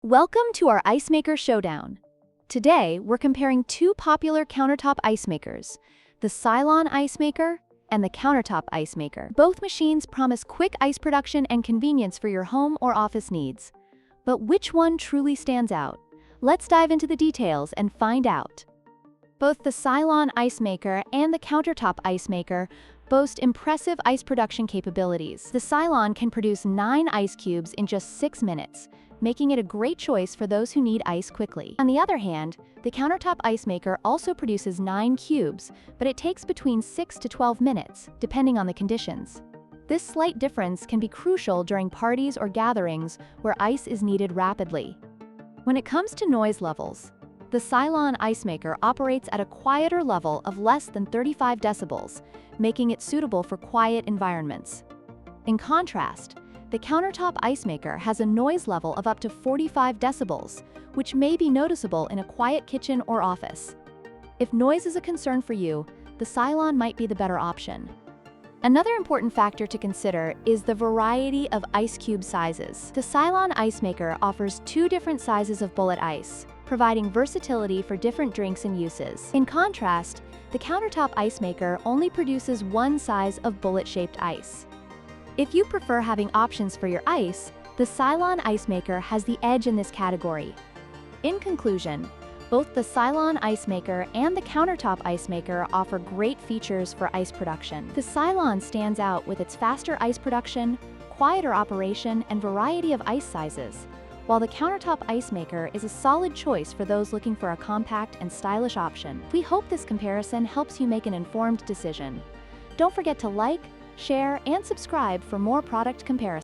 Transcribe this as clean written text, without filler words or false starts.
Welcome to our Ice Maker Showdown. Today, we're comparing two popular countertop ice makers, the Silonn Ice Maker and the Countertop Ice Maker. Both machines promise quick ice production and convenience for your home or office needs. But which one truly stands out? Let's dive into the details and find out. Both the Silonn Ice Maker and the Countertop Ice Maker boast impressive ice production capabilities. The Silonn can produce 9 ice cubes in just 6 minutes, making it a great choice for those who need ice quickly. On the other hand, the Countertop Ice Maker also produces 9 cubes, but it takes between 6 to 12 minutes, depending on the conditions. This slight difference can be crucial during parties or gatherings where ice is needed rapidly. When it comes to noise levels, the Silonn Ice Maker operates at a quieter level of less than 35 decibels, making it suitable for quiet environments. In contrast, the Countertop Ice Maker has a noise level of up to 45 decibels, which may be noticeable in a quiet kitchen or office. If noise is a concern for you, the Silonn might be the better option. Another important factor to consider is the variety of ice cube sizes. The Silonn Ice Maker offers 2 different sizes of bullet ice, providing versatility for different drinks and uses. In contrast, the Countertop Ice Maker only produces 1 size of bullet-shaped ice. If you prefer having options for your ice, the Silonn Ice Maker has the edge in this category. In conclusion, both the Silonn Ice Maker and the Countertop Ice Maker offer great features for ice production. The Silonn stands out with its faster ice production, quieter operation, and variety of ice sizes, while the Countertop Ice Maker is a solid choice for those looking for a compact and stylish option. We hope this comparison helps you make an informed decision. Don't forget to like, share, and subscribe for more product comparisons.